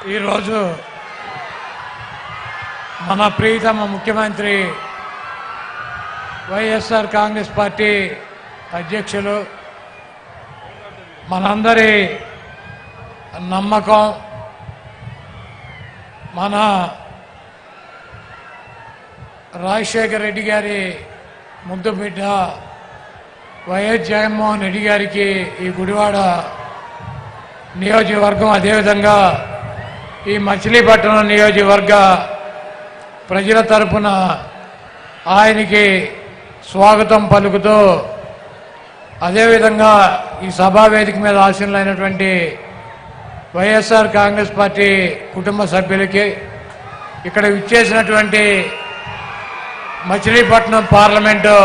ఈరోజు మన ప్రియతమ ముఖ్యమంత్రి వైఎస్ఆర్ కాంగ్రెస్ పార్టీ అధ్యక్షులు మనందరి నమ్మకం మన రాజశేఖర రెడ్డి గారి ముద్దు బిడ్డ వైఎస్ జగన్మోహన్ రెడ్డి గారికి ఈ గుడివాడ నియోజకవర్గం అదేవిధంగా ఈ మచిలీపట్నం నియోజకవర్గ ప్రజల తరపున ఆయనకి స్వాగతం పలుకుతూ అదేవిధంగా ఈ సభా వేదిక మీద ఆసీనులైనటువంటి వైఎస్ఆర్ కాంగ్రెస్ పార్టీ కుటుంబ సభ్యులకి ఇక్కడ విచ్చేసినటువంటి మచిలీపట్నం పార్లమెంటు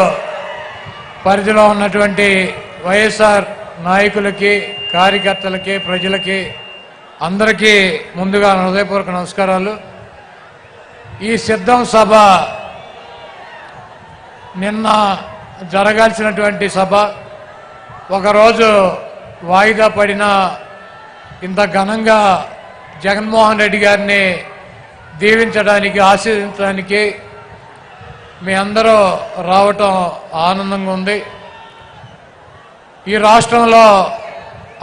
పరిధిలో ఉన్నటువంటి వైఎస్ఆర్ నాయకులకి కార్యకర్తలకి ప్రజలకి అందరికీ ముందుగా హృదయపూర్వక నమస్కారాలు. ఈ సిద్ధం సభ నిన్న జరగాల్సినటువంటి సభ ఒకరోజు వాయిదా పడిన ఇంత ఘనంగా జగన్మోహన్ రెడ్డి గారిని దీవించడానికి ఆశీర్వదించడానికి మీ అందరూ రావటం ఆనందంగా ఉంది. ఈ రాష్ట్రంలో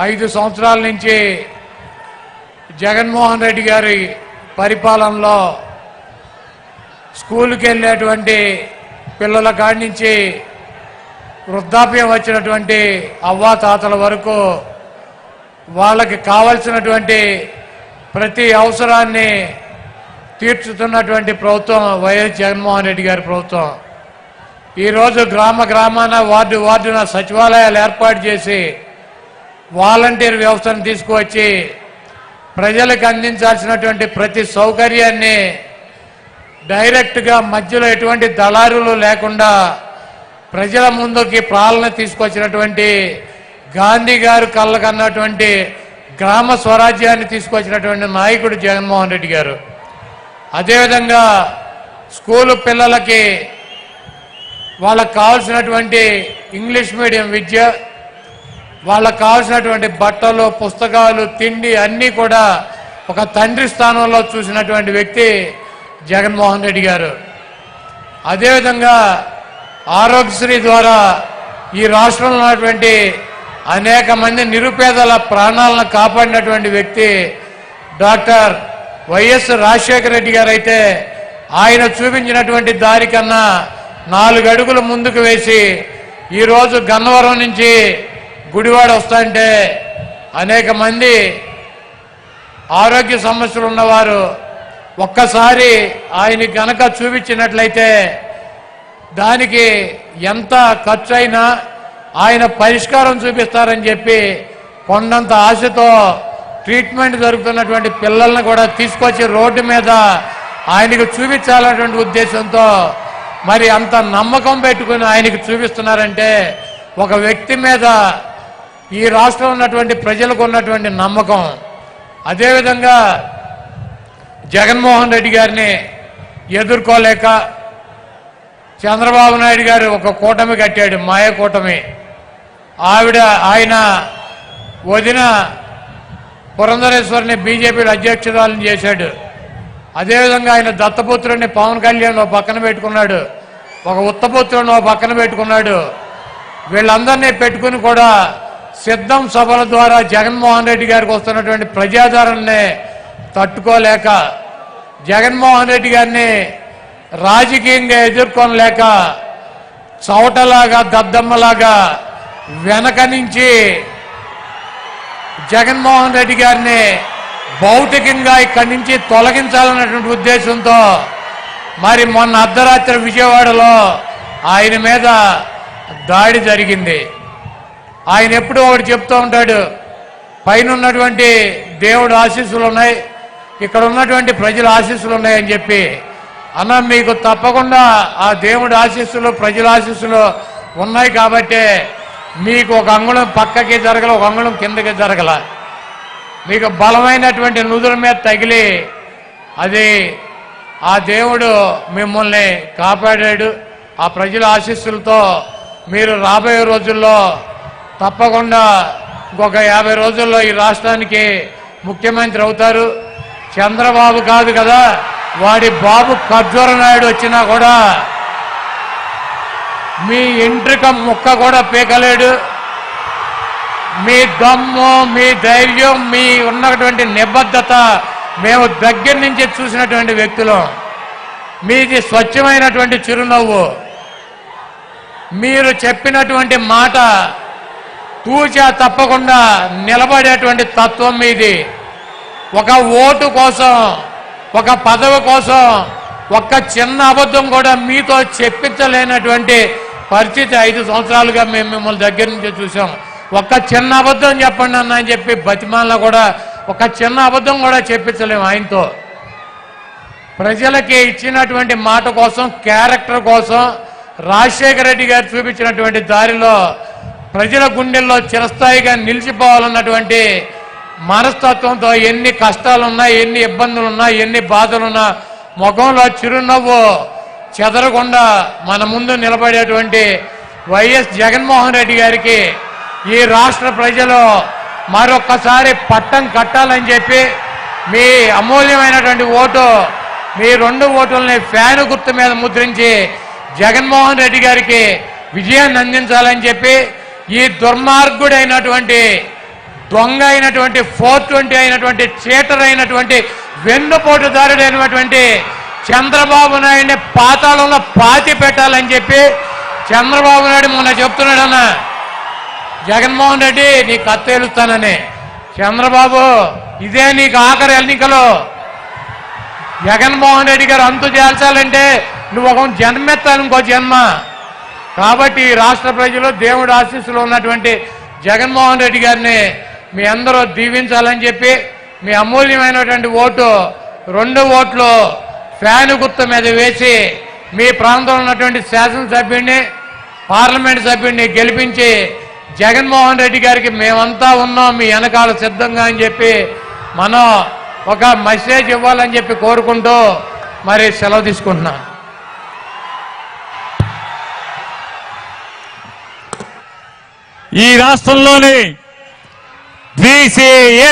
5 సంవత్సరాల నుంచి జగన్మోహన్ రెడ్డి గారి పరిపాలనలో స్కూల్కి వెళ్ళేటువంటి పిల్లల కాడి నుంచి వృద్ధాప్యం వచ్చినటువంటి అవ్వాతాతల వరకు వాళ్ళకి కావలసినటువంటి ప్రతి అవసరాన్ని తీర్చుతున్నటువంటి ప్రభుత్వం వైఎస్ జగన్మోహన్ రెడ్డి గారి ప్రభుత్వం. ఈరోజు గ్రామాన వార్డున సచివాలయాలు ఏర్పాటు చేసి వాలంటీర్ వ్యవస్థను తీసుకువచ్చి ప్రజలకు అందించాల్సినటువంటి ప్రతి సౌకర్యాన్ని డైరెక్ట్గా మధ్యలో ఎటువంటి దళారులు లేకుండా ప్రజల ముందుకి పాలన తీసుకొచ్చినటువంటి గాంధీ గారు కళ్ళకన్నటువంటి గ్రామ స్వరాజ్యాన్ని తీసుకొచ్చినటువంటి నాయకుడు జగన్మోహన్ రెడ్డి గారు. అదేవిధంగా స్కూలు పిల్లలకి వాళ్ళకు కావాల్సినటువంటి ఇంగ్లీష్ మీడియం విద్య, వాళ్ళకు కావాల్సినటువంటి బట్టలు, పుస్తకాలు, తిండి అన్నీ కూడా ఒక తండ్రి స్థానంలో చూసినటువంటి వ్యక్తి జగన్మోహన్ రెడ్డి గారు. అదేవిధంగా ఆరోగ్యశ్రీ ద్వారా ఈ రాష్ట్రంలో ఉన్నటువంటి అనేక మంది నిరుపేదల ప్రాణాలను కాపాడినటువంటి వ్యక్తి డాక్టర్ వైఎస్ రాజశేఖర రెడ్డి గారు అయితే ఆయన చూపించినటువంటి దారి కన్నా 4 అడుగులు ముందుకు వేసి ఈరోజు గన్నవరం నుంచి గుడివాడ వస్తుంటే అనేక మంది ఆరోగ్య సమస్యలు ఉన్నవారు ఒక్కసారి ఆయన కనుక చూపించినట్లయితే దానికి ఎంత ఖర్చు అయినా ఆయన పరిష్కారం చూపిస్తారని చెప్పి కొండంత ఆశతో ట్రీట్మెంట్ జరుగుతున్నటువంటి పిల్లల్ని కూడా తీసుకొచ్చి రోడ్డు మీద ఆయనకు చూపించాలన్నటువంటి ఉద్దేశంతో మరి అంత నమ్మకం పెట్టుకుని ఆయనకు చూపిస్తున్నారంటే ఒక వ్యక్తి మీద ఈ రాష్ట్రంలో ఉన్నటువంటి ప్రజలకు ఉన్నటువంటి నమ్మకం. అదేవిధంగా జగన్మోహన్ రెడ్డి గారిని ఎదుర్కోలేక చంద్రబాబు నాయుడు గారు ఒక కూటమి కట్టాడు, మాయ కూటమి. ఆయన వదిన పురంధరేశ్వరిని బీజేపీ అధ్యక్షురాలను చేశాడు. అదేవిధంగా ఆయన దత్తపుత్రుడిని పవన్ కళ్యాణ్ ఓ పక్కన పెట్టుకున్నాడు, ఒక ఉత్తపుత్రుడిని ఓ పక్కన పెట్టుకున్నాడు. వీళ్ళందరినీ పెట్టుకుని కూడా సిద్ధం సభల ద్వారా జగన్మోహన్ రెడ్డి గారికి వస్తున్నటువంటి ప్రజాదరణని తట్టుకోలేక జగన్మోహన్ రెడ్డి గారిని రాజకీయంగా ఎదుర్కొనలేక చౌటలాగా దద్దమ్మలాగా వెనక నుంచి జగన్మోహన్ రెడ్డి గారిని భౌతికంగా ఇక్కడి నుంచి తొలగించాలన్నటువంటి ఉద్దేశంతో మరి మొన్న అర్ధరాత్రి విజయవాడలో ఆయన మీద దాడి జరిగింది. ఆయన ఎప్పుడూ ఒకటి చెప్తూ ఉంటాడు, పైన ఉన్నటువంటి దేవుడు ఆశీస్సులు ఉన్నాయి, ఇక్కడ ఉన్నటువంటి ప్రజల ఆశీస్సులు ఉన్నాయని చెప్పి. అన్న మీకు తప్పకుండా ఆ దేవుడి ఆశీస్సులు ప్రజల ఆశీస్సులు ఉన్నాయి కాబట్టి మీకు ఒక అంగుళం పక్కకి జరగల, ఒక అంగుళం కిందకి జరగల. మీకు బలమైనటువంటి నుదుల మీద తగిలి అది ఆ దేవుడు మిమ్మల్ని కాపాడాడు. ఆ ప్రజల ఆశీస్సులతో మీరు రాబోయే రోజుల్లో తప్పకుండా ఇంకొక 50 రోజుల్లో ఈ రాష్ట్రానికి ముఖ్యమంత్రి అవుతారు. చంద్రబాబు కాదు కదా, వాడి బాబు ఖర్జూర నాయుడు వచ్చినా కూడా మీ ఎంట్రిక ముక్క కూడా పీకలేడు. మీ దమ్ము, మీ ధైర్యం, మీ ఉన్నటువంటి నిబద్ధత మేము దగ్గర నుంచి చూసినటువంటి వ్యక్తులం. మీది స్వచ్ఛమైనటువంటి చిరునవ్వు. మీరు చెప్పినటువంటి మాట తూచా తప్పకుండా నిలబడేటువంటి తత్వం మీది. ఒక ఓటు కోసం, ఒక పదవి కోసం ఒక్క చిన్న అబద్ధం కూడా మీతో చెప్పించలేనటువంటి పరిస్థితి 5 సంవత్సరాలుగా మేము మిమ్మల్ని దగ్గర నుంచి చూసాం. ఒక్క చిన్న అబద్ధం చెప్పండి అన్న అని చెప్పి బతిమాలలో కూడా ఒక చిన్న అబద్ధం కూడా చెప్పించలేము ఆయనతో. ప్రజలకి ఇచ్చినటువంటి మాట కోసం, క్యారెక్టర్ కోసం రాజశేఖర రెడ్డి గారు చూపించినటువంటి దారిలో ప్రజల గుండెల్లో చిరస్థాయిగా నిలిచిపోవాలన్నటువంటి మనస్తత్వంతో ఎన్ని కష్టాలున్నా, ఎన్ని ఇబ్బందులున్నా, ఎన్ని బాధలున్నా ముఖంలో చిరునవ్వు చెదరకుండా మన ముందు నిలబడేటువంటి వైఎస్ జగన్మోహన్ రెడ్డి గారికి ఈ రాష్ట్ర ప్రజలు మరొక్కసారి పట్టం కట్టాలని చెప్పి మీ అమూల్యమైనటువంటి ఓటు, మీ 2 ఓటుల్ని ఫ్యాను గుర్తు మీద ముద్రించి జగన్మోహన్ రెడ్డి గారికి విజయాన్ని అందించాలని చెప్పి ఈ దుర్మార్గుడైనటువంటి, దొంగ అయినటువంటి, 420 అయినటువంటి, చీటర్ అయినటువంటి, వెన్నుపోటుదారుడైనటువంటి చంద్రబాబు నాయుడిని పాతాళంలో పాతి పెట్టాలని చెప్పి చంద్రబాబు నాయుడు మొన్న చెప్తున్నాడన్న, జగన్మోహన్ రెడ్డి నీ కత్తేలుస్తానని. చంద్రబాబు ఇదే నీకు ఆఖరి ఎన్నికలు. జగన్మోహన్ రెడ్డి గారు అంతు చేల్చాలంటే నువ్వు ఒక జన్మెత్తాను, ఇంకో జన్మ. కాబట్టి ఈ రాష్ట్ర ప్రజలు దేవుడి ఆశీస్సులో ఉన్నటువంటి జగన్మోహన్ రెడ్డి గారిని మీ అందరూ దీవించాలని చెప్పి మీ అమూల్యమైనటువంటి ఓటు, 2 ఓట్లు ఫ్యాను గుర్తు మీద వేసి మీ ప్రాంతంలో ఉన్నటువంటి శాసనసభ్యుడిని, పార్లమెంట్ సభ్యుడిని గెలిపించి జగన్మోహన్ రెడ్డి గారికి మేమంతా ఉన్నాం మీ వెనకాల సిద్ధంగా అని చెప్పి మనం ఒక మెసేజ్ ఇవ్వాలని చెప్పి కోరుకుంటూ మరి సెలవు తీసుకుంటున్నాను. ఈ రాష్ట్రంలోని బీసీ